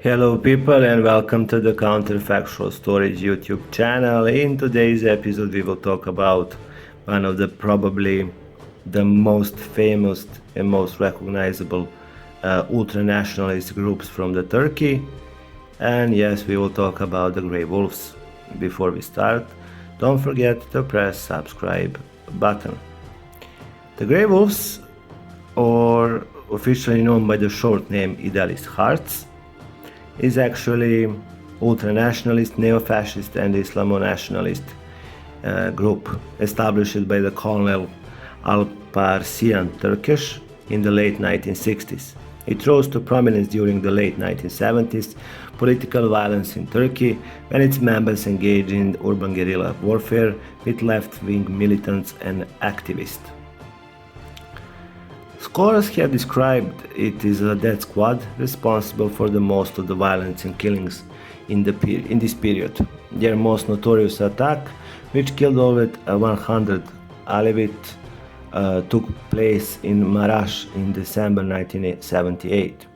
Hello people and welcome to the Counterfactual Storage YouTube channel. In today's episode we will talk about one of the probably the most famous and most recognizable ultranationalist groups from the Turkey. And yes, we will talk about the Grey Wolves. Before we start, don't forget to press subscribe button. The Grey Wolves, or officially known by the short name Idealist Hearts, is actually ultranationalist, neo-fascist and Islamo-nationalist group established by the Colonel Alparslan Türkeş in the late 1960s. It rose to prominence during the late 1970s political violence in Turkey when its members engaged in urban guerrilla warfare with left-wing militants and activists. Scholars have described it as a death squad responsible for the most of the violence and killings in this period. Their most notorious attack, which killed over 100 Alevis, took place in Maraş in December 1978.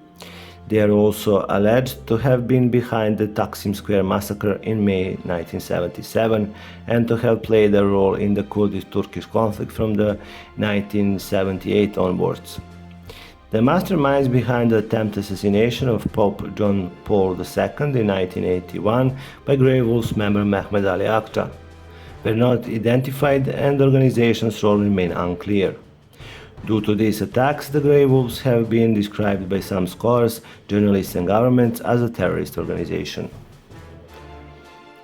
They are also alleged to have been behind the Taksim Square massacre in May 1977 and to have played a role in the Kurdish-Turkish conflict from the 1978 onwards. The masterminds behind the attempted assassination of Pope John Paul II in 1981 by Grey Wolves member Mehmet Ali Ağca were not identified and the organization's role remained unclear. Due to these attacks, the Grey Wolves have been described by some scholars, journalists and governments as a terrorist organization.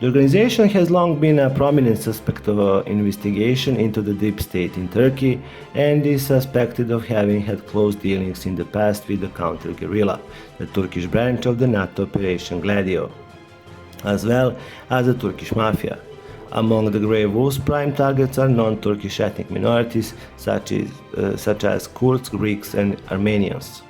The organization has long been a prominent suspect of investigation into the deep state in Turkey and is suspected of having had close dealings in the past with the counter-guerrilla, the Turkish branch of the NATO Operation Gladio, as well as the Turkish mafia. Among the Grey Wolves' prime targets are non-Turkish ethnic minorities such as Kurds, Greeks and Armenians.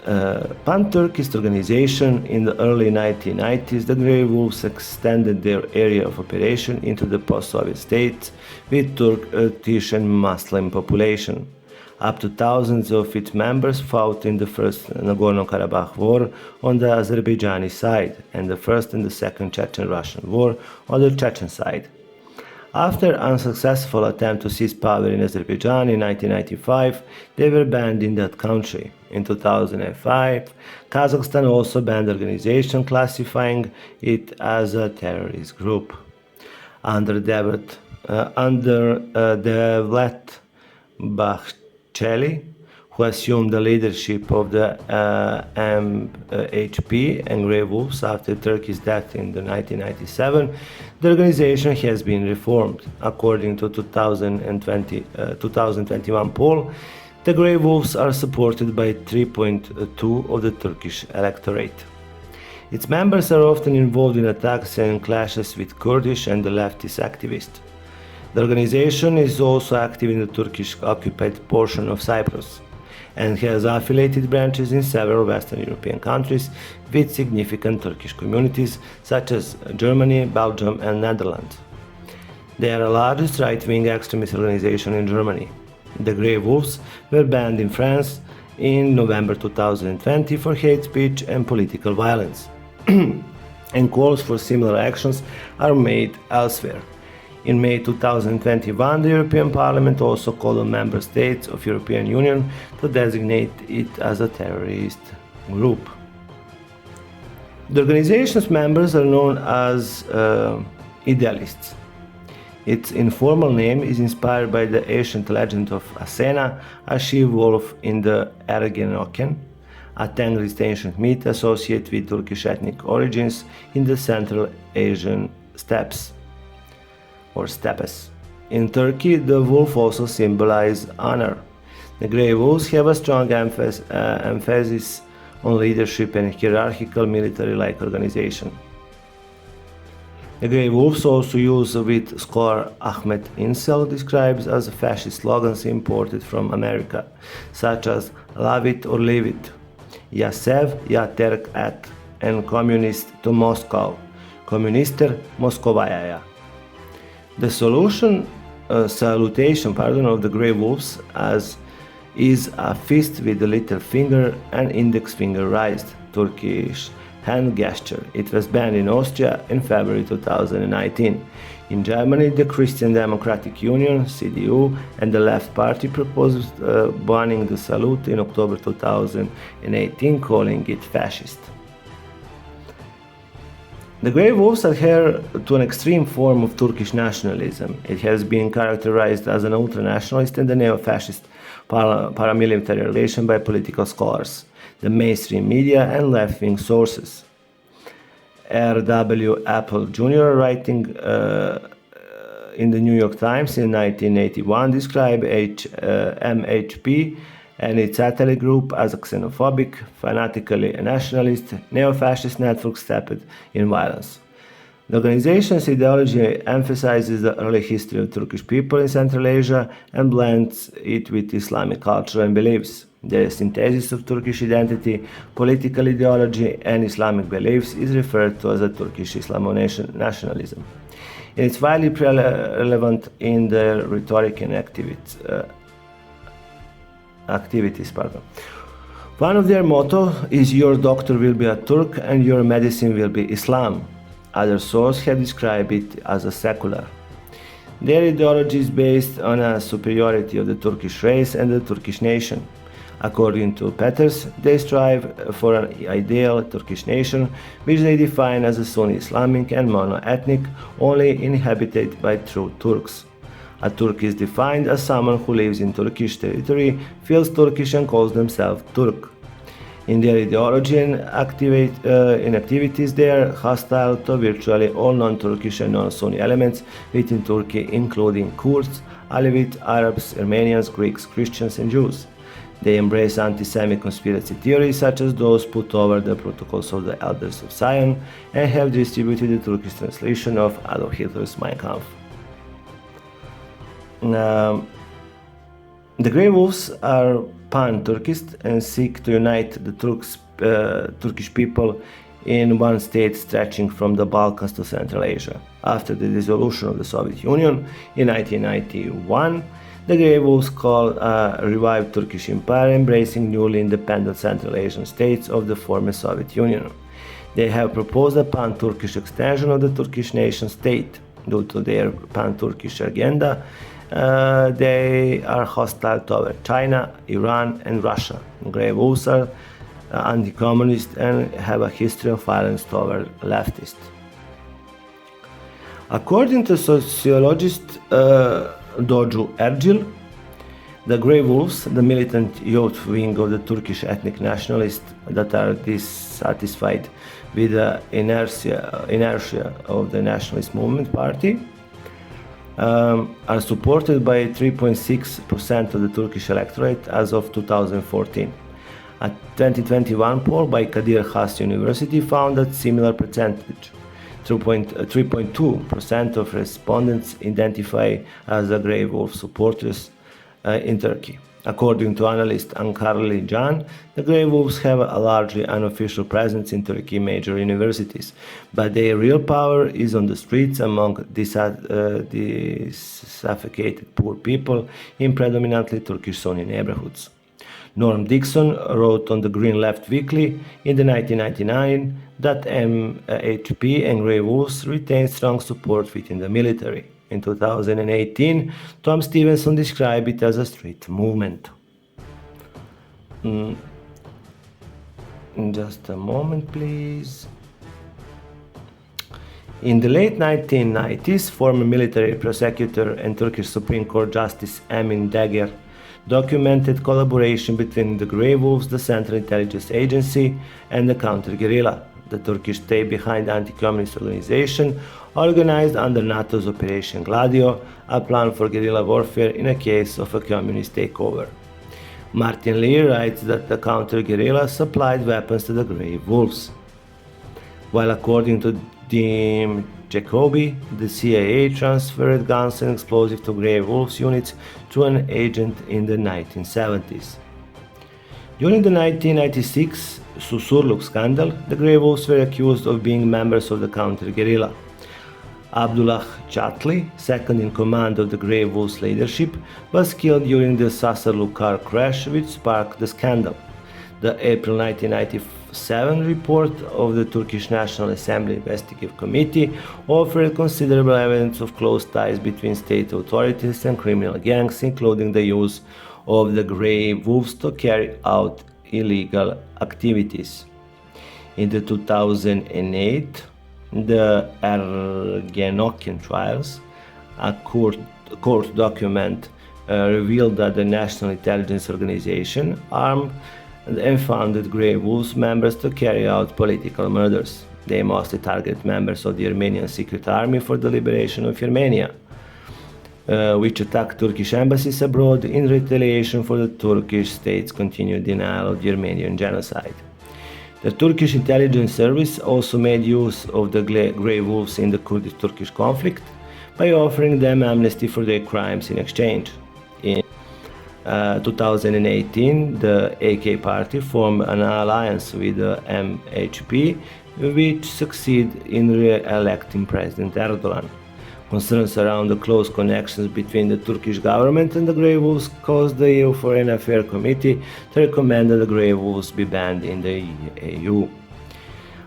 Pan-Turkist organization in the early 1990s, the Grey Wolves extended their area of operation into the post-Soviet states with Turkish and Muslim population. Up to thousands of its members fought in the First Nagorno-Karabakh War on the Azerbaijani side and the First and the Second Chechen-Russian War on the Chechen side. After unsuccessful attempt to seize power in Azerbaijan in 1995, they were banned in that country. In 2005, Kazakhstan also banned the organization, classifying it as a terrorist group. Under Devlet Bahçeli, who assumed the leadership of the MHP and Grey Wolves after Turkey's death in 1997, the organization has been reformed. According to 2021 poll, the Grey Wolves are supported by 3.2% of the Turkish electorate. Its members are often involved in attacks and clashes with Kurdish and the leftist activists. The organization is also active in the Turkish-occupied portion of Cyprus and has affiliated branches in several Western European countries with significant Turkish communities such as Germany, Belgium and Netherlands. They are the largest right-wing extremist organization in Germany. The Grey Wolves were banned in France in November 2020 for hate speech and political violence, and calls for similar actions are made elsewhere. In May 2021, the European Parliament also called on member states of the European Union to designate it as a terrorist group. The organization's members are known as idealists. Its informal name is inspired by the ancient legend of Athena, a she-wolf in the Ergenekon, a Tengris ancient myth associated with Turkish ethnic origins in the Central Asian steppes. Or steppes. In Turkey, the wolf also symbolizes honor. The Grey Wolves have a strong emphasis on leadership and hierarchical military-like organization. The Grey Wolves also use what scholar Ahmet Insel describes as fascist slogans imported from America, such as "Love it or leave it," "Ya sev, ya terk et," and "Communist to Moscow," "Kommunister Moskovaya." The salutation of the Grey Wolves is a fist with the little finger and index finger raised. Turkish hand gesture. It was banned in Austria in February 2019. In Germany, the Christian Democratic Union, CDU, and the Left Party proposed banning the salute in October 2018, calling it fascist. The Grey Wolves adhere to an extreme form of Turkish nationalism. It has been characterized as an ultranationalist and a neo-fascist paramilitary relation by political scholars, the mainstream media, and left-wing sources. R.W. Apple Jr., writing in the New York Times in 1981, described MHP and its satellite group as a xenophobic, fanatically nationalist, neo-fascist network steeped in violence. The organization's ideology emphasizes the early history of Turkish people in Central Asia and blends it with Islamic culture and beliefs. The synthesis of Turkish identity, political ideology, and Islamic beliefs is referred to as a Turkish Islamo-nationalism. It's widely relevant in their rhetoric and activities. One of their motto is "Your doctor will be a Turk and your medicine will be Islam." Other sources have described it as a secular. Their ideology is based on a superiority of the Turkish race and the Turkish nation. According to Peters, they strive for an ideal Turkish nation, which they define as a Sunni Islamic and mono-ethnic, only inhabited by true Turks. A Turk is defined as someone who lives in Turkish territory, feels Turkish, and calls themselves Turk. In their ideology and activities, they are hostile to virtually all non-Turkish and non-Sunni elements within Turkey, including Kurds, Alevis, Arabs, Armenians, Greeks, Christians, and Jews. They embrace anti-Semitic conspiracy theories such as those put over the protocols of the Elders of Zion, and have distributed the Turkish translation of Adolf Hitler's Mein Kampf. The Grey Wolves are pan-Turkist and seek to unite the Turkish people in one state stretching from the Balkans to Central Asia. After the dissolution of the Soviet Union in 1991, the Grey Wolves call a revived Turkish empire, embracing newly independent Central Asian states of the former Soviet Union. They have proposed a pan-Turkish extension of the Turkish nation state. Due to their pan-Turkish agenda, they are hostile toward China, Iran, and Russia. Grey Wolves are anti-communist and have a history of violence toward leftists. According to sociologist Doju Ergil, the Grey Wolves, the militant youth wing of the Turkish ethnic nationalists that are dissatisfied with the inertia of the nationalist movement party, are supported by 3.6% of the Turkish electorate as of 2014. A 2021 poll by Kadir Has University found that similar percentage. 3.2% of respondents identify as a Grey Wolf supporters in Turkey. According to analyst Ankarli Can, the Grey Wolves have a largely unofficial presence in Turkey major universities, but their real power is on the streets among disaffected poor people in predominantly Turkish Sunni neighborhoods. Norm Dixon wrote on the Green Left Weekly in the 1999 that MHP and Grey Wolves retain strong support within the military. In 2018, Tom Stevenson described it as a street movement. Just a moment, please. In the late 1990s, former military prosecutor and Turkish Supreme Court Justice Emin Dagher documented collaboration between the Grey Wolves, the Central Intelligence Agency, and the counter-guerrilla, the Turkish state behind the anti-communist organization, organized under NATO's Operation Gladio, a plan for guerrilla warfare in a case of a communist takeover. Martin Lee writes that the counter-guerrilla supplied weapons to the Grey Wolves, while according to Dean Jacoby, the CIA transferred guns and explosives to Grey Wolves units through an agent in the 1970s. During the 1996 Susurluk scandal, the Grey Wolves were accused of being members of the counter-guerrilla. Abdullah Chatli, second in command of the Grey Wolves leadership, was killed during the Susurluk car crash which sparked the scandal. The April 1995 2007 report of the Turkish National Assembly Investigative Committee offered considerable evidence of close ties between state authorities and criminal gangs, including the use of the grey wolves to carry out illegal activities. In the 2008, the Ergenekon trials, a court document revealed that the National Intelligence Organization armed and funded grey wolves members to carry out political murders. They mostly target members of the Armenian Secret Army for the Liberation of Armenia, which attacked Turkish embassies abroad in retaliation for the Turkish state's continued denial of the Armenian genocide. The Turkish intelligence service also made use of the grey wolves in the Kurdish-Turkish conflict by offering them amnesty for their crimes in exchange. In 2018, the AK party formed an alliance with the MHP, which succeeded in re-electing President Erdogan. Concerns around the close connections between the Turkish government and the grey wolves caused the EU Foreign Affairs Committee to recommend that the grey wolves be banned in the EU.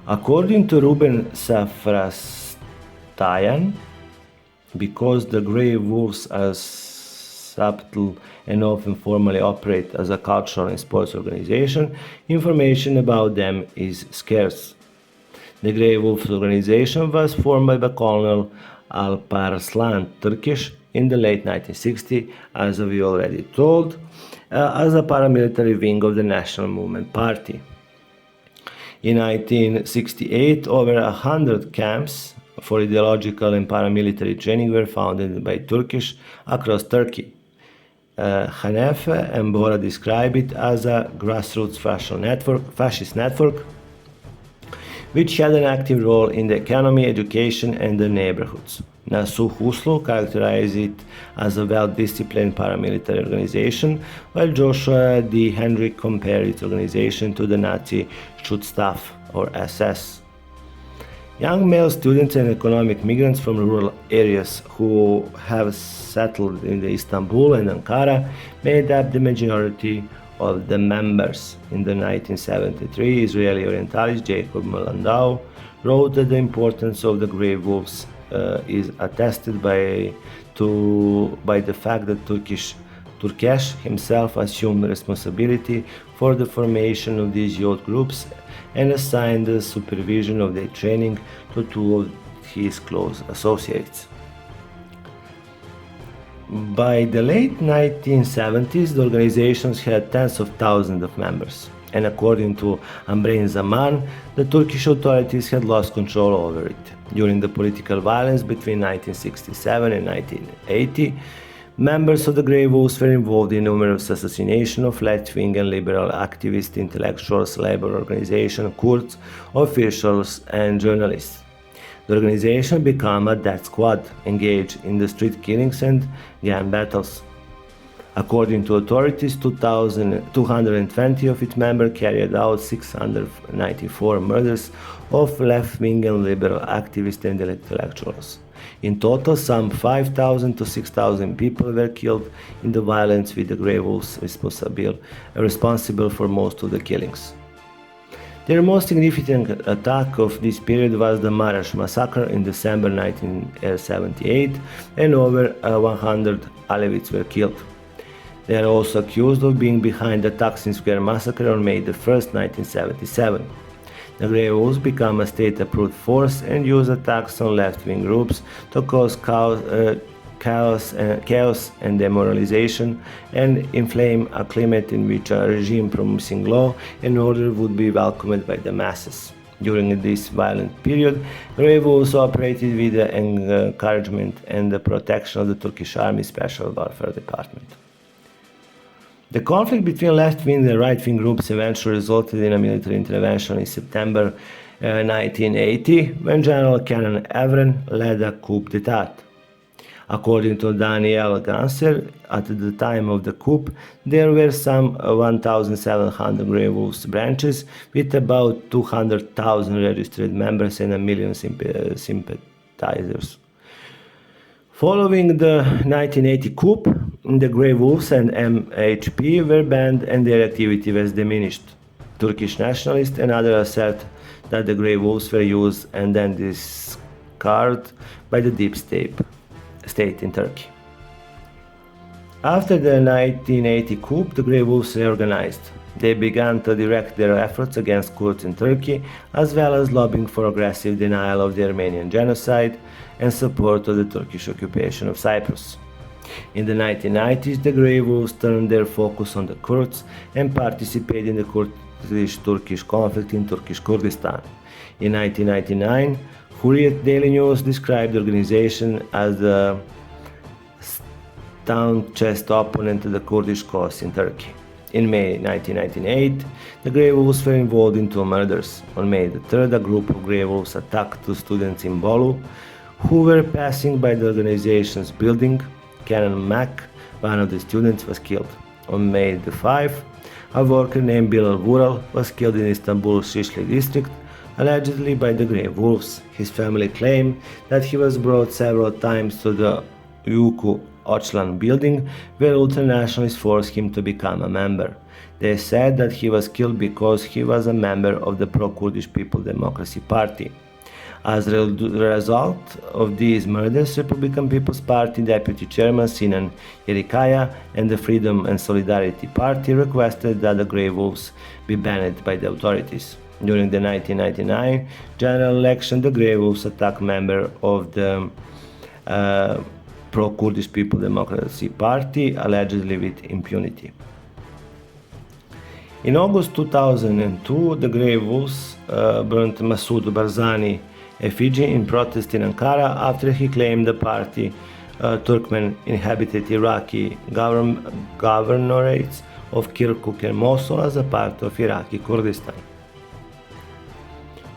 According to Ruben Safrastayan, because the grey wolves are subtle and often formally operate as a cultural and sports organization, information about them is scarce. The Grey Wolves organization was formed by Colonel Alparslan Türkeş in the late 1960s, as we already told, as a paramilitary wing of the National Movement Party. In 1968, over 100 camps for ideological and paramilitary training were founded by Turkish across Turkey. Hanefe and Bora describe it as a grassroots fascist network, which had an active role in the economy, education, and the neighborhoods. Nasuh Uslu characterized it as a well-disciplined paramilitary organization, while Joshua D. Hendrick compared its organization to the Nazi Schutzstaff, or SS. Young male students and economic migrants from rural areas who have settled in Istanbul and Ankara made up the majority of the members. In the 1973, Israeli Orientalist Jacob Landau wrote that the importance of the Grey Wolves is attested by the fact that Türkeş himself assumed responsibility for the formation of these youth groups and assigned the supervision of their training to two of his close associates. By the late 1970s, the organizations had tens of thousands of members, and according to Ambrain Zaman, the Turkish authorities had lost control over it. During the political violence between 1967 and 1980, members of the Grey Wolves were involved in numerous assassinations of left-wing and liberal activists, intellectuals, labor organizations, courts, officials, and journalists. The organization became a death squad, engaged in the street killings and gang battles. According to authorities, 220 of its members carried out 694 murders of left-wing and liberal activists and intellectuals. In total, some 5,000 to 6,000 people were killed in the violence, with the Grey Wolves responsible for most of the killings. Their most significant attack of this period was the Maraş massacre in December 1978, and over 100 Alevis were killed. They are also accused of being behind the Taksim Square massacre on May 1, 1977. The Grey Wolves became a state-approved force and used attacks on left-wing groups to cause chaos and demoralization, and inflame a climate in which a regime promising law and order would be welcomed by the masses. During this violent period, Grey Wolves operated with the encouragement and the protection of the Turkish Army Special Warfare Department. The conflict between left-wing and right-wing groups eventually resulted in a military intervention in September 1980, when General Kenan Evren led a coup d'état. According to Daniel Ganser, at the time of the coup, there were some 1,700 Grey Wolves branches with about 200,000 registered members and 1 million sympathizers. Following the 1980 coup, the Grey Wolves and MHP were banned and their activity was diminished. Turkish nationalists and others assert that the grey wolves were used and then discarded by the deep state in Turkey. After the 1980 coup, the grey wolves reorganized. They began to direct their efforts against Kurds in Turkey, as well as lobbying for aggressive denial of the Armenian genocide and support of the Turkish occupation of Cyprus. In the 1990s, the grey wolves turned their focus on the Kurds and participated in the Kurdish-Turkish conflict in Turkish Kurdistan. In 1999, Hurriyet Daily News described the organization as the staunchest opponent to the Kurdish cause in Turkey. In May 1998, the grey wolves were involved in two murders. On May the 3rd, a group of grey wolves attacked two students in Bolu who were passing by the organization's building. Canon Mack, one of the students, was killed. On May the 5th, a worker named Bilal Vural was killed in Istanbul's Shishli district, allegedly by the grey wolves. His family claimed that he was brought several times to the Uyku Öcalan building, where ultranationalists forced him to become a member. They said that he was killed because he was a member of the pro-Kurdish People Democracy Party. As a result of these murders, Republican People's Party Deputy Chairman Sinan Yerikaya and the Freedom and Solidarity Party requested that the grey wolves be banned by the authorities. During the 1999 general election, the grey wolves attacked members of the pro-Kurdish People Democracy Party, allegedly with impunity. In August 2002, the grey wolves burnt Masoud Barzani effigy in protest in Ankara after he claimed the party Turkmen inhabited Iraqi governorates of Kirkuk and Mosul as a part of Iraqi Kurdistan.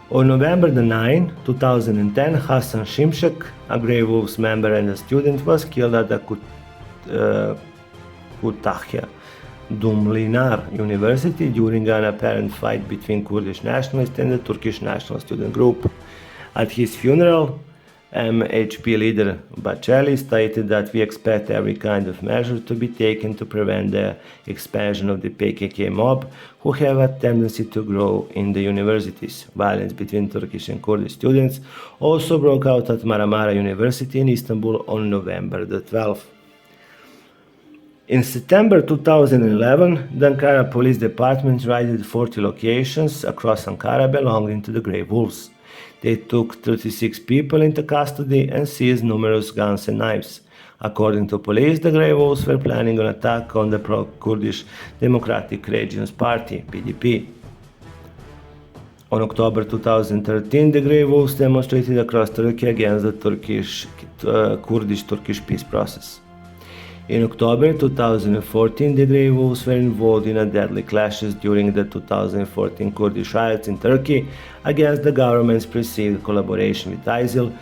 On November 9, 2010, Hassan Shimshek, a grey wolves member and a student, was killed at the Kütahya Dumlinar University during an apparent fight between Kurdish nationalists and the Turkish National Student Group. At his funeral, MHP leader Bacelli stated that we expect every kind of measure to be taken to prevent the expansion of the PKK mob, who have a tendency to grow in the universities. Violence between Turkish and Kurdish students also broke out at Marmara University in Istanbul on November the 12th. In September 2011, the Ankara Police Department raided 40 locations across Ankara belonging to the grey wolves. They took 36 people into custody and seized numerous guns and knives. According to police, the grey wolves were planning an attack on the pro-Kurdish Democratic Regions Party, PDP. On October 2013, the grey wolves demonstrated across Turkey against the Kurdish-Turkish peace process. In October 2014, the grey wolves were involved in a deadly clashes during the 2014 Kurdish riots in Turkey against the government's perceived collaboration with ISIL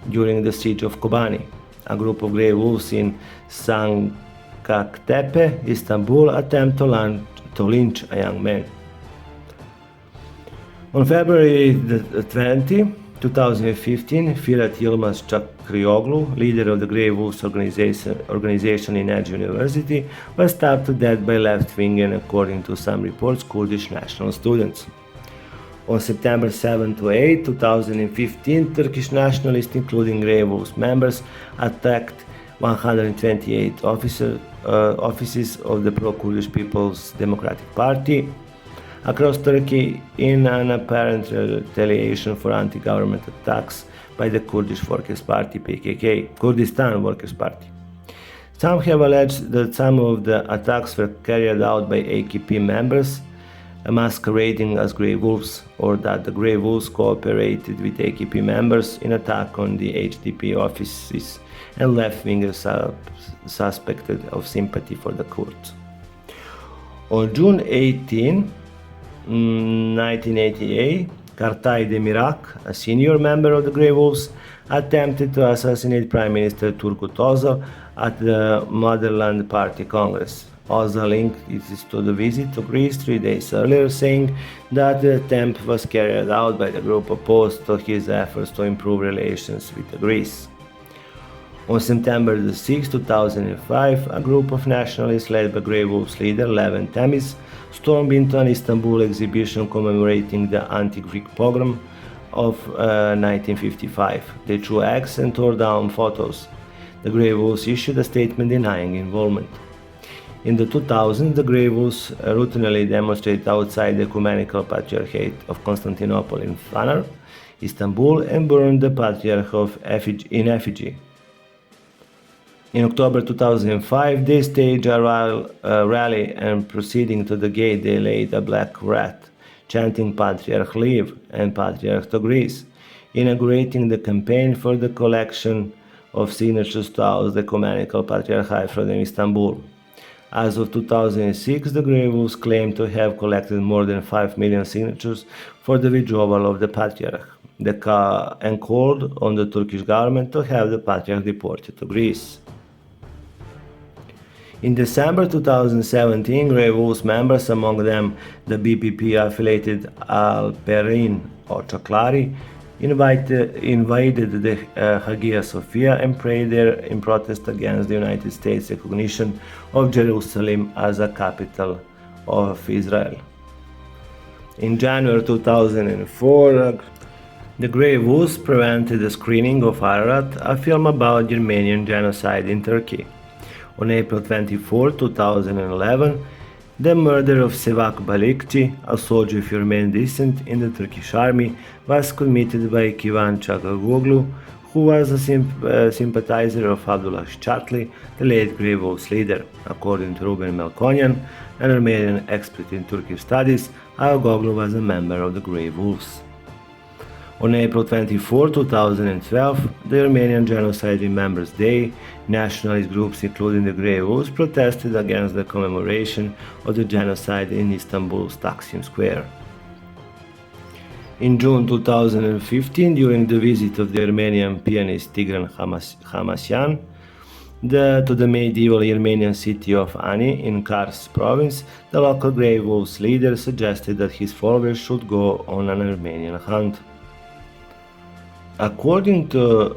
during the siege of Kobani. A group of grey wolves in Sancaktepe, Istanbul, attempted to lynch a young man. On February 20, 2015, Firat Yilmaz Çakrioglu, leader of the Grey Wolves organization in Edge University, was stabbed to death by left-wing and, according to some reports, Kurdish national students. On September 7 to 8, 2015, Turkish nationalists, including Grey Wolves members, attacked 128 offices of the pro-Kurdish People's Democratic Party across Turkey in an apparent retaliation for anti-government attacks by the Kurdish Workers' Party (PKK), Kurdistan Workers' Party. Some have alleged that some of the attacks were carried out by AKP members masquerading as Grey Wolves, or that the Grey Wolves cooperated with AKP members in attack on the HDP offices and left-wingers suspected of sympathy for the Kurds. On June 18, 1988, Kartay Demirak, a senior member of the Grey Wolves, attempted to assassinate Prime Minister Turgut Özal at the Motherland Party Congress. Özal linked it to the visit to Greece 3 days earlier, saying that the attempt was carried out by the group opposed to his efforts to improve relations with Greece. On September 6, 2005, a group of nationalists led by Grey Wolves leader Levent Temiz stormed into an Istanbul exhibition commemorating the anti-Greek pogrom of 1955. They threw eggs and tore down photos. The Grey Wolves issued a statement denying involvement. In the 2000s, the Grey Wolves routinely demonstrated outside the Ecumenical Patriarchate of Constantinople in Fener, Istanbul, and burned the Patriarch in effigy. In October 2005, they staged a rally, and proceeding to the gate, they laid a black rat, chanting Patriarch Leave and Patriarch to Greece, inaugurating the campaign for the collection of signatures to house the Ecumenical Patriarchate from Istanbul. As of 2006, the Grey Wolves claimed to have collected more than 5 million signatures for the withdrawal of the Patriarch, and called on the Turkish government to have the Patriarch deported to Greece. In December 2017, Grey Wolves members, among them the BPP-affiliated Alparslan Türkeş, invaded the Hagia Sophia and prayed there in protest against the United States' recognition of Jerusalem as a capital of Israel. In January 2004, the Grey Wolves prevented the screening of Ararat, a film about the Armenian genocide in Turkey. On April 24, 2011, the murder of Sevak Balikci, a soldier of Armenian descent in the Turkish army, was committed by Kivan Çakıroglu, who was a sympathizer of Abdullah Chatli, the late Grey Wolves leader. According to Ruben Melkonian, an Armenian expert in Turkish studies, Ağoglu was a member of the Grey Wolves. On April 24, 2012, the Armenian Genocide Remembrance Day, nationalist groups including the Grey Wolves protested against the commemoration of the genocide in Istanbul's Taksim Square. In June 2015, during the visit of the Armenian pianist Tigran Hamasyan to the medieval Armenian city of Ani in Kars province, the local Grey Wolves leader suggested that his followers should go on an Armenian hunt. According to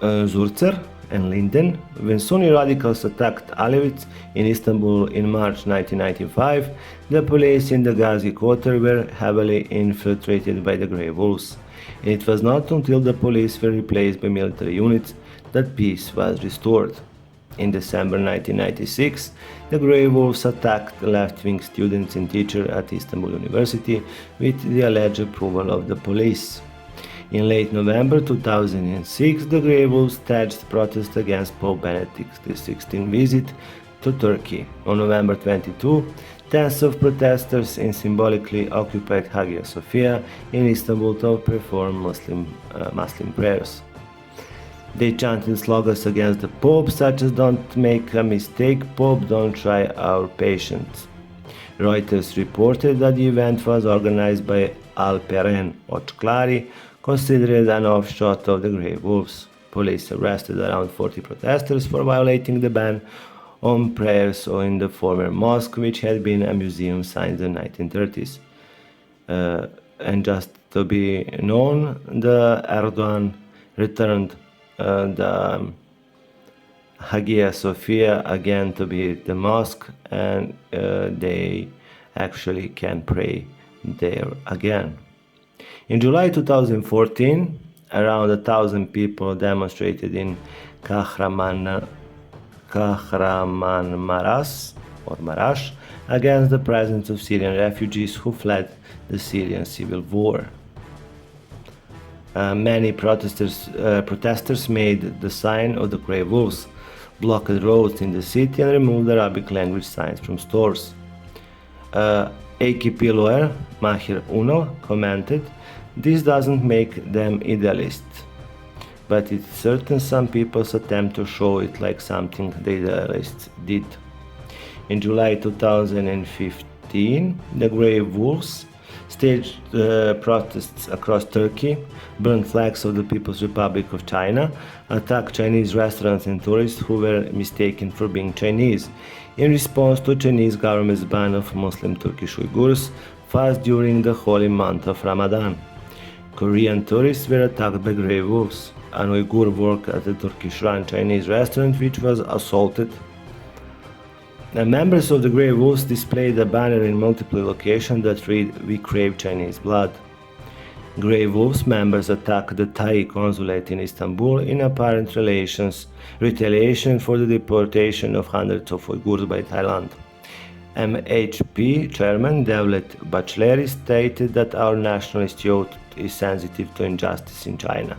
Zurcher and Linden, when Sunni radicals attacked Alevis in Istanbul in March 1995, the police in the Ghazi Quarter were heavily infiltrated by the Grey Wolves, and it was not until the police were replaced by military units that peace was restored. In December 1996, the Grey Wolves attacked left-wing students and teachers at Istanbul University with the alleged approval of the police. In late November 2006, the Grey Wolves staged protests against Pope Benedict XVI visit to Turkey. On November 22, tens of protesters symbolically occupied Hagia Sophia in Istanbul to perform Muslim prayers. They chanted slogans against the Pope, such as "Don't make a mistake, Pope, don't try our patience." Reuters reported that the event was organized by Alparslan Türkeş, considered an offshoot of the Grey Wolves. Police arrested around 40 protesters for violating the ban on prayers in the former mosque, which had been a museum since the 1930s. And just to be known, the Erdogan returned the Hagia Sophia again to be the mosque, and they actually can pray there again. In July 2014, around 1,000 people demonstrated in Maraş against the presence of Syrian refugees who fled the Syrian Civil War. Many protesters made the sign of the Grey Wolves, blocked roads in the city, and removed Arabic language signs from stores. AKP lawyer Mahir Unal commented, "This doesn't make them idealists, but it's certain some people's attempt to show it like something the idealists did." In July 2015, the Grey Wolves staged protests across Turkey, burned flags of the People's Republic of China, attacked Chinese restaurants and tourists who were mistaken for being Chinese, in response to Chinese government's ban of Muslim Turkish Uyghurs fast during the holy month of Ramadan. Korean tourists were attacked by Grey Wolves. an Uyghur worker at a Turkish-run Chinese restaurant which was assaulted. Members of the Grey Wolves displayed a banner in multiple locations that read, "We crave Chinese blood." Grey Wolves members attacked the Thai consulate in Istanbul in apparent retaliation for the deportation of hundreds of Uyghurs by Thailand. MHP chairman Devlet Bahçeli stated that our nationalist youth is sensitive to injustice in China.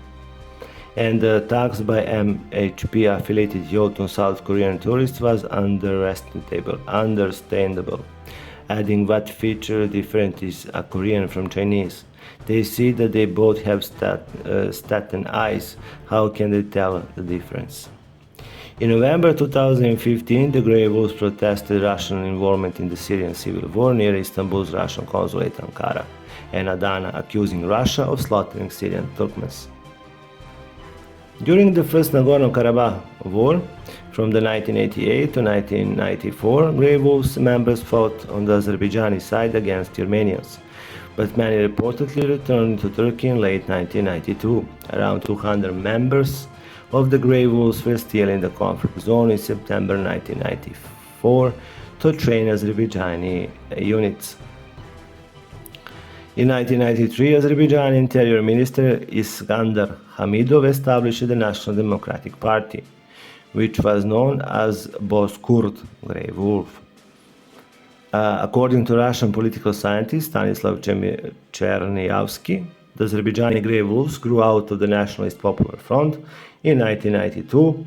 And the attacks by MHP-affiliated youth on South Korean tourists was understandable, adding what feature different is a Korean from Chinese. They see that they both have staten eyes. How can they tell the difference? In November 2015, the Grey Wolves protested Russian involvement in the Syrian Civil War near Istanbul's Russian consulate Ankara and Adana, accusing Russia of slaughtering Syrian Turkmens. During the First Nagorno-Karabakh War, from the 1988 to 1994, Grey Wolves members fought on the Azerbaijani side against the Armenians, but many reportedly returned to Turkey in late 1992. Around 200 members of the Grey Wolves were still in the conflict zone in September 1994 to train Azerbaijani units. In 1993, Azerbaijani Interior Minister Iskandar Hamidov established the National Democratic Party, which was known as Bozkurt Grey Wolf. According to Russian political scientist Stanislav Chernyavsky, the Azerbaijani Grey Wolves grew out of the Nationalist Popular Front in 1992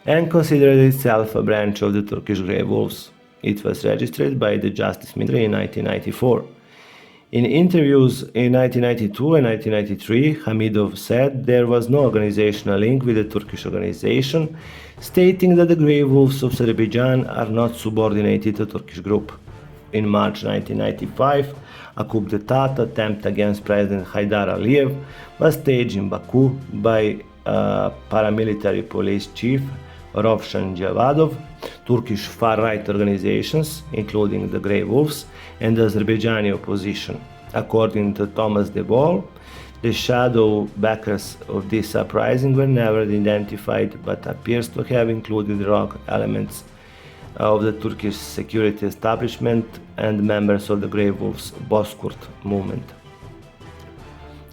and considered itself a branch of the Turkish Grey Wolves. It was registered by the Justice Ministry in 1994. In interviews in 1992 and 1993, Hamidov said there was no organizational link with the Turkish organization, stating that the Grey Wolves of Azerbaijan are not subordinated to Turkish group. In March 1995, a coup d'etat attempt against President Haydar Aliyev was staged in Baku by paramilitary police chief Rovshan Javadov, Turkish far-right organizations, including the Grey Wolves, and the Azerbaijani opposition. According to Thomas de Boll, the shadow backers of this uprising were never identified, but appears to have included rogue elements of the Turkish security establishment and members of the Grey Wolves Bozkurt movement.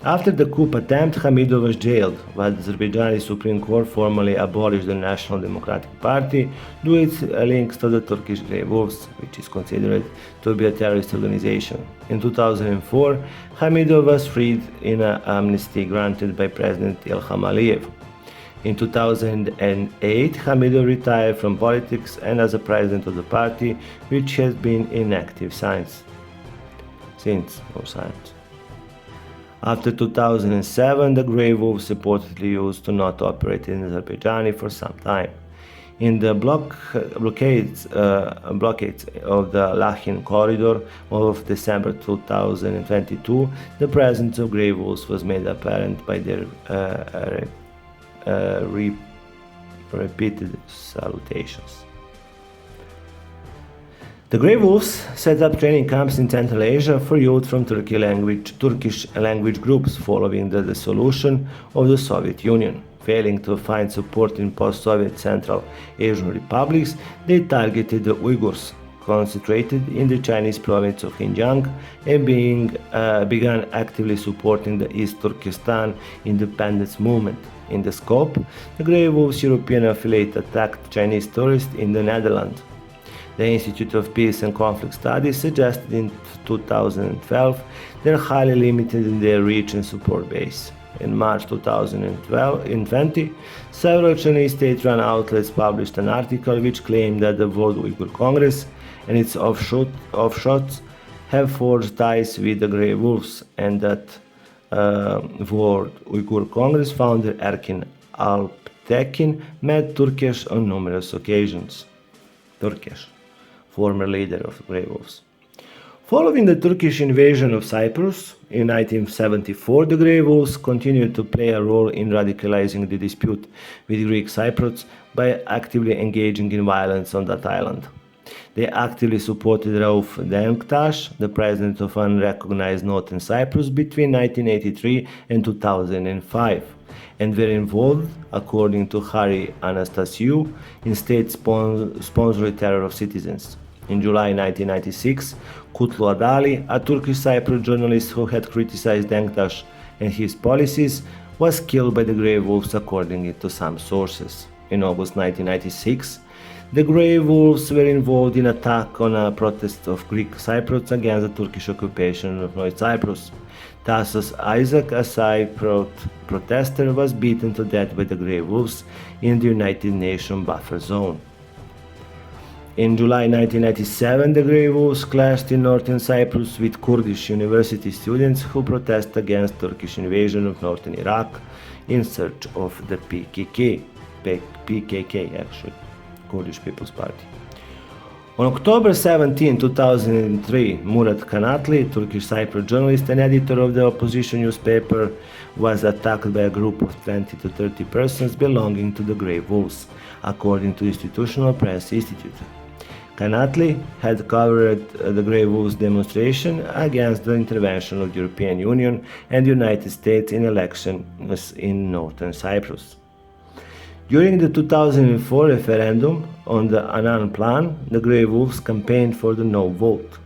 After the coup attempt, Hamidov was jailed, while the Azerbaijani Supreme Court formally abolished the National Democratic Party due to its links to the Turkish Grey Wolves, which is considered to be a terrorist organization. In 2004, Hamidov was freed in an amnesty granted by President Ilham Aliyev. In 2008, Hamidov retired from politics and as a president of the party, which has been inactive since. After 2007, the Grey Wolves reportedly used to not operate in Azerbaijan for some time. In the blockades of the Lachin corridor of December 2022, the presence of Grey Wolves was made apparent by their repeated salutations. The Grey Wolves set up training camps in Central Asia for youth from Turkish language groups following the dissolution of the Soviet Union. Failing to find support in post-Soviet Central Asian republics, they targeted the Uyghurs, concentrated in the Chinese province of Xinjiang, and began actively supporting the East Turkestan independence movement. In the scope, the Grey Wolves European affiliate attacked Chinese tourists in the Netherlands. The Institute of Peace and Conflict Studies suggested in 2012 they're highly limited in their reach and support base. In March 2020, several Chinese state-run outlets published an article which claimed that the World Uyghur Congress and its offshoots have forged ties with the Grey Wolves, and that World Uyghur Congress founder Erkin Alptekin met Türkeş on numerous occasions. Türkeş, former leader of the Grey Wolves. Following the Turkish invasion of Cyprus in 1974, the Grey Wolves continued to play a role in radicalizing the dispute with Greek Cypriots by actively engaging in violence on that island. They actively supported Rauf Denktash, the president of unrecognized Northern Cyprus, between 1983 and 2005. and were involved, according to Harry Anastasiou, in state-sponsored terror of citizens. In July 1996, Kutlu Adali, a Turkish Cypriot journalist who had criticized Denktash and his policies, was killed by the Grey Wolves, according to some sources. In August 1996, the Grey Wolves were involved in an attack on a protest of Greek Cypriots against the Turkish occupation of North Cyprus. Tassos Isaac, a Cypriot protester, was beaten to death by the Grey Wolves in the United Nations buffer zone. In July 1997, the Grey Wolves clashed in northern Cyprus with Kurdish university students who protest against Turkish invasion of northern Iraq in search of the PKK actually, Kurdish People's Party. On October 17, 2003, Murat Kanatli, Turkish Cypriot journalist and editor of the opposition newspaper, was attacked by a group of 20 to 30 persons belonging to the Grey Wolves, according to Institutional Press Institute. Kanatli had covered the Grey Wolves demonstration against the intervention of the European Union and the United States in elections in northern Cyprus. During the 2004 referendum on the Annan Plan, the Grey Wolves campaigned for the no vote.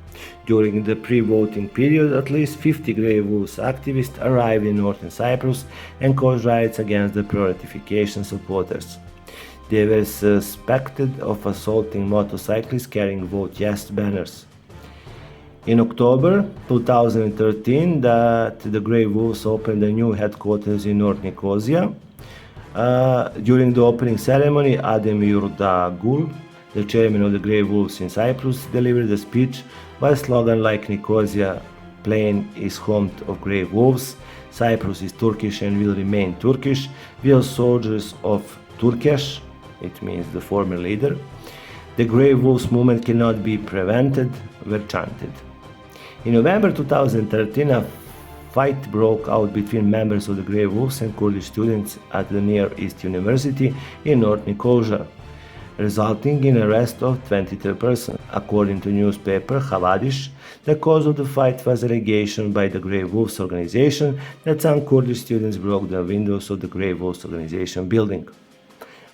During the pre-voting period, at least 50 Grey Wolves activists arrived in northern Cyprus and caused riots against the pro-ratification supporters. They were suspected of assaulting motorcyclists carrying Vote Yes banners. In October 2013, the Grey Wolves opened a new headquarters in North Nicosia. During the opening ceremony, Adem Yurdagul, the chairman of the Grey Wolves in Cyprus, delivered a speech with a slogan like Nicosia plain is home of Grey Wolves, Cyprus is Turkish and will remain Turkish, we are soldiers of Turkesh, it means the former leader. The Grey Wolves movement cannot be prevented, were chanted. In November 2013, a fight broke out between members of the Grey Wolves and Kurdish students at the Near East University in North Nicosia, resulting in arrest of 23 persons. According to newspaper Havadish, the cause of the fight was allegation by the Grey Wolves organization that some Kurdish students broke the windows of the Grey Wolves organization building.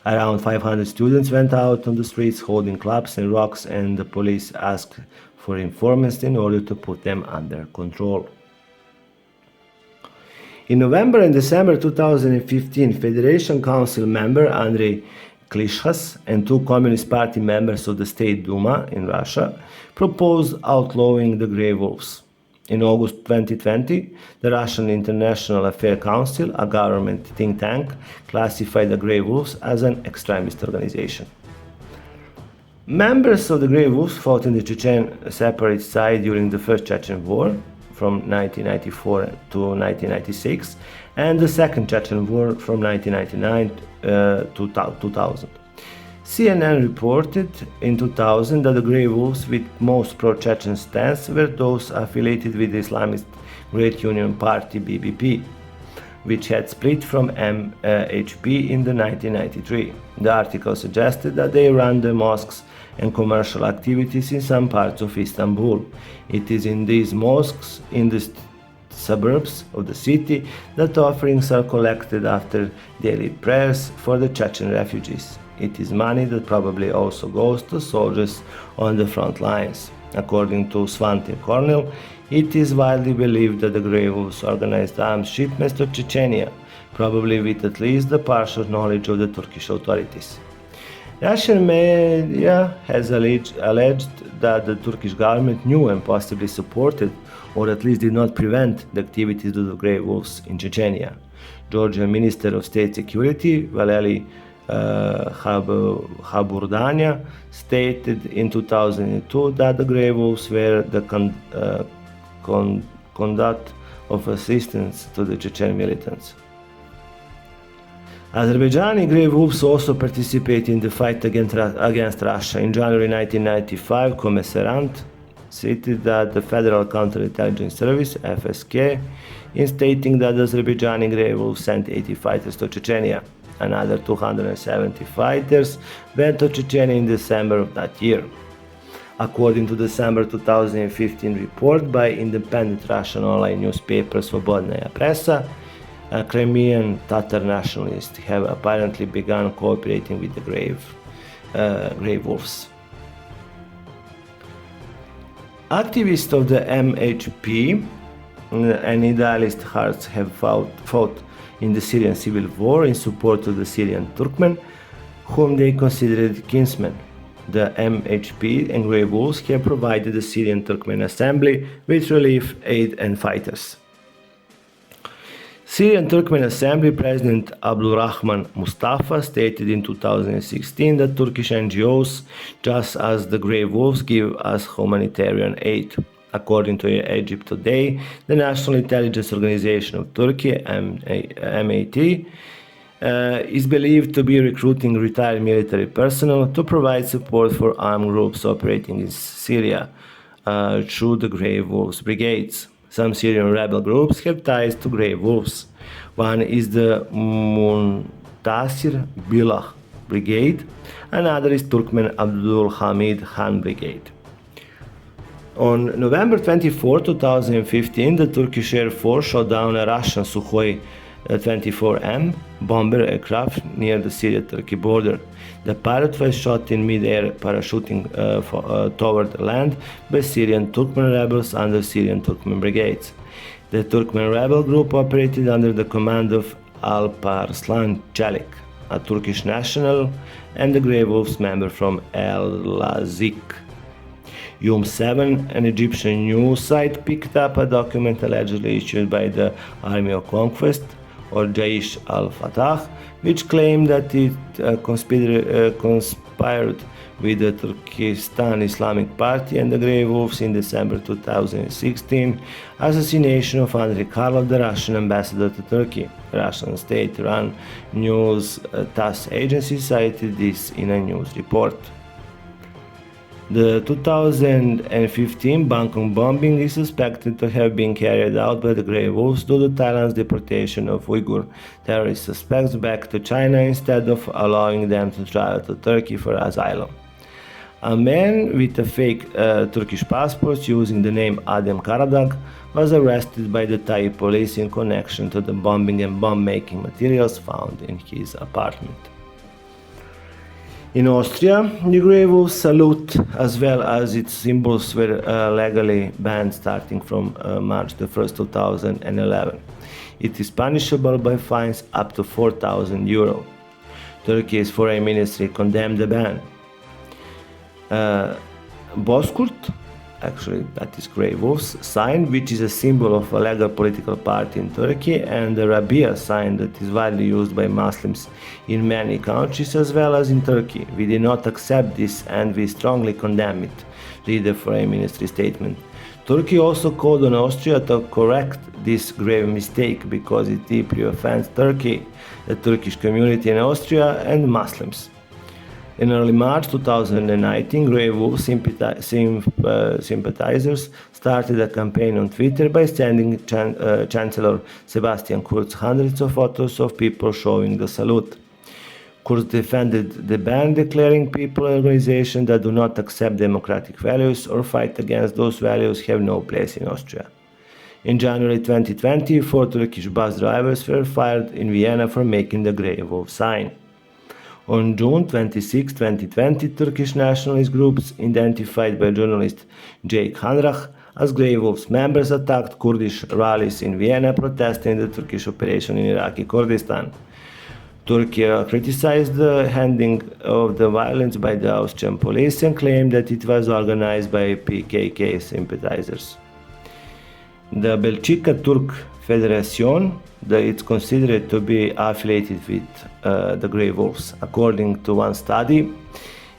Around 500 students went out on the streets holding clubs and rocks, and the police asked for informants in order to put them under control. In November and December 2015, Federation Council member Andrei Klishas and two Communist Party members of the State Duma in Russia proposed outlawing the Grey Wolves. In August 2020, the Russian International Affairs Council, a government think tank, classified the Grey Wolves as an extremist organization. Members of the Grey Wolves fought in the Chechen separate side during the First Chechen War from 1994 to 1996 and the Second Chechen War from 1999 to 2000. CNN reported in 2000 that the Grey Wolves with most pro-Chechen stance were those affiliated with the Islamist Great Union Party BBP, which had split from MHP in the 1993. The article suggested that they ran the mosques and commercial activities in some parts of Istanbul. It is in these mosques in the suburbs of the city that offerings are collected after daily prayers for the Chechen refugees. It is money that probably also goes to soldiers on the front lines. According to Svante Kornel, it is widely believed that the Grey Wolves organized arms shipments to Chechnya, probably with at least the partial knowledge of the Turkish authorities. Russian media has alleged that the Turkish government knew and possibly supported, or at least did not prevent, the activities of the Grey Wolves in Chechnya. Georgian Minister of State Security, Valery Haburdania, stated in 2002 that the Grey Wolves were the conduct of assistance to the Chechen militants. Azerbaijani Grey Wolves also participate in the fight against Russia. In January 1995, Kommersant stated that the Federal Counterintelligence Service, FSK, in stating that the Azerbaijani Grey Wolves sent 80 fighters to Chechnya. Another 270 fighters went to Chechnya in December of that year. According to December 2015 report by independent Russian online newspaper Svobodnaya Pressa, Crimean Tatar nationalists have apparently begun cooperating with the Grey Wolves. Activists of the MHP and idealist hearts have fought in the Syrian Civil War in support of the Syrian Turkmen, whom they considered kinsmen. The MHP and Grey Wolves have provided the Syrian Turkmen Assembly with relief, aid and fighters. Syrian Turkmen Assembly President Abdulrahman Mustafa stated in 2016 that Turkish NGOs, just as the Grey Wolves, give us humanitarian aid. According to Egypt Today, the National Intelligence Organization of Turkey, MAT, is believed to be recruiting retired military personnel to provide support for armed groups operating in Syria through the Grey Wolves brigades. Some Syrian rebel groups have ties to Grey Wolves. One is the Muntasir Billah Brigade, another is Turkmen Abdul Hamid Khan Brigade. On November 24, 2015, the Turkish Air Force shot down a Russian Sukhoi 24M bomber aircraft near the Syria-Turkey border. The pilot was shot in mid-air parachuting toward land by Syrian Turkmen rebels under Syrian Turkmen brigades. The Turkmen rebel group operated under the command of Alparslan Türkeş, a Turkish national and the Grey Wolves member from Elazığ. Yum7, an Egyptian news site, picked up a document allegedly issued by the Army of Conquest, or Jaish al-Fatah, which claimed that it conspired with the Turkestan Islamic Party and the Grey Wolves in December 2016 assassination of Andrei Karlov, the Russian ambassador to Turkey. Russian state-run news TASS agency cited this in a news report. The 2015 Bangkok bombing is suspected to have been carried out by the Grey Wolves due to Thailand's deportation of Uyghur terrorist suspects back to China instead of allowing them to travel to Turkey for asylum. A man with a fake Turkish passport using the name Adem Karadag was arrested by the Thai police in connection to the bombing and bomb-making materials found in his apartment. In Austria, the Grey Wolf salute, as well as its symbols, were legally banned starting from March 1, 2011. It is punishable by fines up to €4,000. Turkey's foreign ministry condemned the ban. Bozkurt, actually that is Grey Wolf's sign, which is a symbol of a legal political party in Turkey, and the Rabia sign that is widely used by Muslims in many countries as well as in Turkey. We did not accept this and we strongly condemn it, read the Foreign Ministry statement. Turkey also called on Austria to correct this grave mistake because it deeply offends Turkey, the Turkish community in Austria and Muslims. In early March 2019, Grey Wolf sympathizers started a campaign on Twitter by sending Chancellor Sebastian Kurz hundreds of photos of people showing the salute. Kurz defended the ban, declaring people and organizations that do not accept democratic values or fight against those values have no place in Austria. In January 2020, 4 Turkish bus drivers were fired in Vienna for making the Grey Wolf sign. On June 26, 2020, Turkish nationalist groups identified by journalist Jake Hanrach as Grey Wolves members attacked Kurdish rallies in Vienna protesting the Turkish operation in Iraqi Kurdistan. Turkey criticized the handling of the violence by the Austrian police and claimed that it was organized by PKK sympathizers. The Belçika Turk Federation, it's considered to be affiliated with the Grey Wolves. According to one study,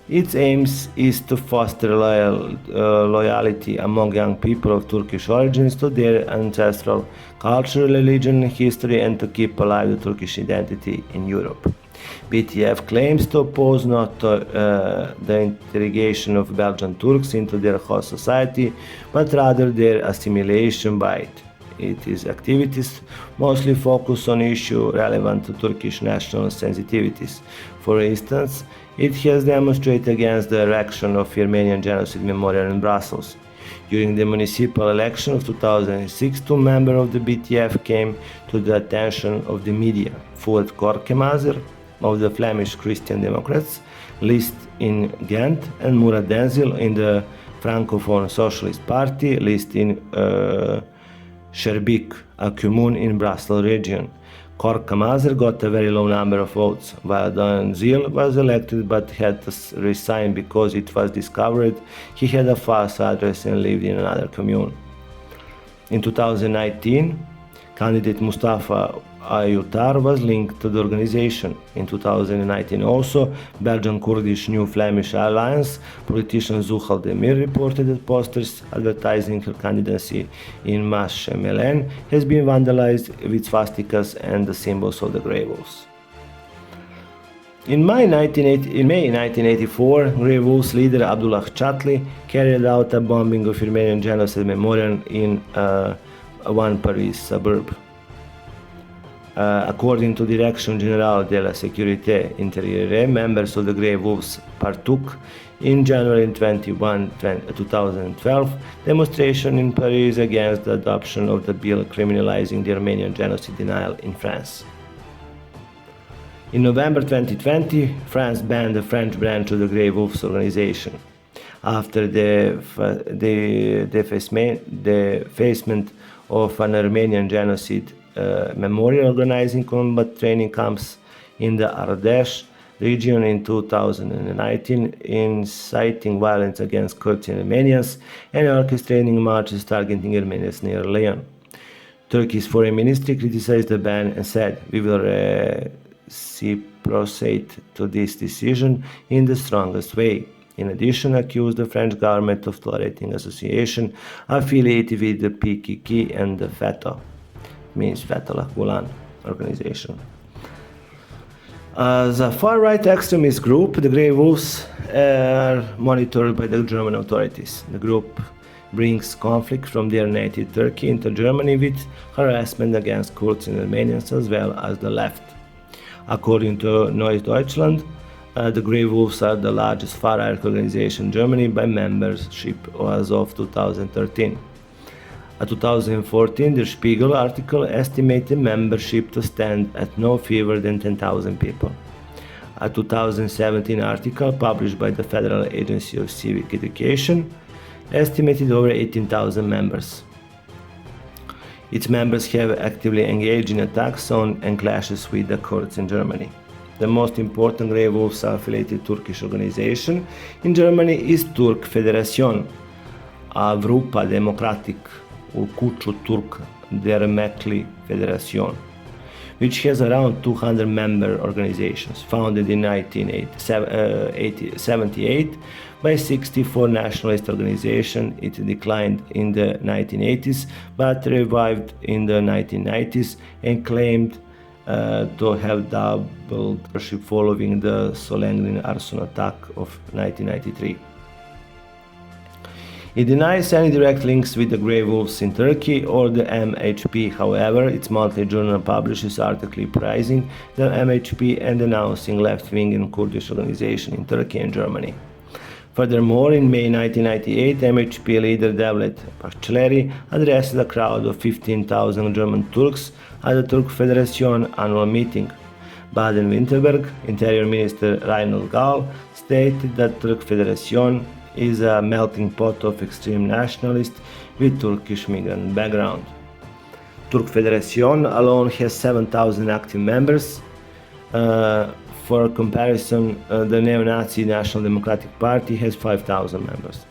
its aims is to foster loyalty among young people of Turkish origins to their ancestral culture, religion, and history, and to keep alive the Turkish identity in Europe. BTF claims to oppose not the integration of Belgian Turks into their host society, but rather their assimilation by it. Its activities mostly focus on issues relevant to Turkish national sensitivities. For instance, it has demonstrated against the erection of Armenian genocide memorial in Brussels. During the municipal election of 2006, two members of the BTF came to the attention of the media. Fuad Korkemazer of the Flemish Christian Democrats list in Ghent and Murat Denzil in the Francophone Socialist Party list in Schaerbeek, a commune in Brussels region. Korkemazer got a very low number of votes, while Denzil was elected but had to resign because it was discovered he had a false address and lived in another commune. In 2019, candidate Mustafa Ayutar was linked to the organization. In 2019 also, Belgian Kurdish New Flemish Alliance politician Zuhal Demir reported that posters advertising her candidacy in Mash-Melen has been vandalized with swastikas and the symbols of the grey wolves. In May 1984, Grey Wolves leader Abdullah Chatli carried out a bombing of Armenian genocide memorial in one Paris suburb. According to Direction Générale de la Sécurité Intérieure, members of the Grey Wolves partook in January 21, 2012 demonstration in Paris against the adoption of the bill criminalizing the Armenian genocide denial in France. In November 2020, France banned the French branch of the Grey Wolves organization. After the defacement of an Armenian genocide memorial organizing combat training camps in the Ardèche region in 2019, inciting violence against Kurds and Armenians, and orchestrating marches targeting Armenians near Lyon. Turkey's foreign ministry criticized the ban and said, "We will reciprocate to this decision in the strongest way." In addition, accused the French government of tolerating association affiliated with the PKK and the FETÖ, means Fethullah Gulen organization. As a far-right extremist group, the Grey Wolves are monitored by the German authorities. The group brings conflict from their native Turkey into Germany with harassment against Kurds and Armenians as well as the left. According to Neues Deutschland, the Grey Wolves are the largest far-right organization in Germany by membership as of 2013. A 2014 Der Spiegel article estimated membership to stand at no fewer than 10,000 people. A 2017 article published by the Federal Agency of Civic Education estimated over 18,000 members. Its members have actively engaged in attacks on and clashes with the Kurds in Germany. The most important Grey Wolves affiliated Turkish organization in Germany is Turk Federation, Avrupa Demokratik Ülkücü Türk Dernekli Federation, which has around 200 member organizations, founded in 1978 by 64 nationalist organizations. It declined in the 1980s, but revived in the 1990s and claimed to have doubled membership following the Solengrin arson attack of 1993. It denies any direct links with the Grey Wolves in Turkey or the MHP. However, its monthly journal publishes articles praising the MHP and denouncing left-wing and Kurdish organizations in Turkey and Germany. Furthermore, in May 1998, MHP leader Devlet Bahçeli addressed a crowd of 15,000 German Turks at the Turk Federation annual meeting. Baden-Württemberg Interior Minister Reinhold Gall stated that Turk Federation is a melting pot of extreme nationalists with Turkish migrant background. Turk Federation alone has 7,000 active members. For comparison, the neo-Nazi National Democratic Party has 5,000 members.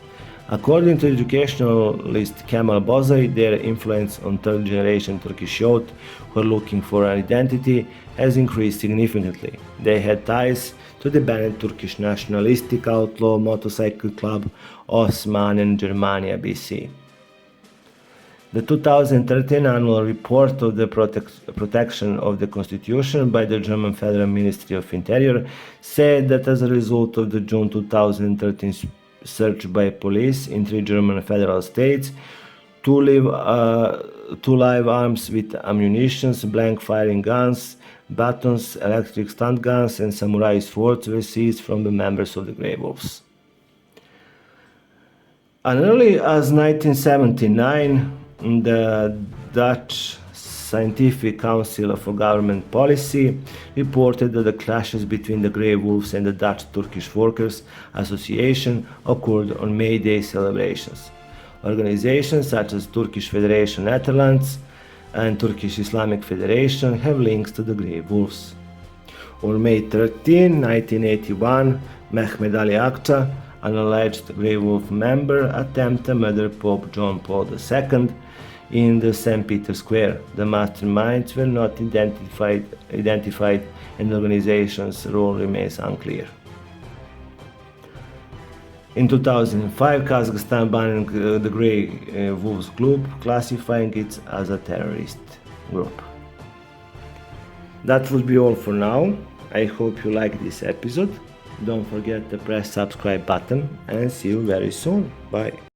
According to educationalist Kemal Bozay, their influence on third-generation Turkish youth who are looking for an identity has increased significantly. They had ties to the banned Turkish nationalistic outlaw motorcycle club Osman and Germania BC. The 2013 annual report of the protection of the Constitution by the German Federal Ministry of Interior said that as a result of the June 2013 search by police in 3 German federal states, two live arms with ammunition, blank firing guns, batons, electric stun guns, and samurai swords were seized from the members of the Grey Wolves. As early as 1979, the Dutch Scientific Council for Government Policy reported that the clashes between the Grey Wolves and the Dutch Turkish Workers Association occurred on May Day celebrations. Organizations such as Turkish Federation Netherlands and Turkish Islamic Federation have links to the Grey Wolves. On May 13, 1981, Mehmet Ali Ağca, an alleged Grey Wolf member, attempted to murder Pope John Paul II in the St. Peter Square. The masterminds were not identified and the organization's role remains unclear. In 2005, Kazakhstan banned the Grey Wolves Club, classifying it as a terrorist group. That would be all for now. I hope you liked this episode. Don't forget to press subscribe button and see you very soon. Bye.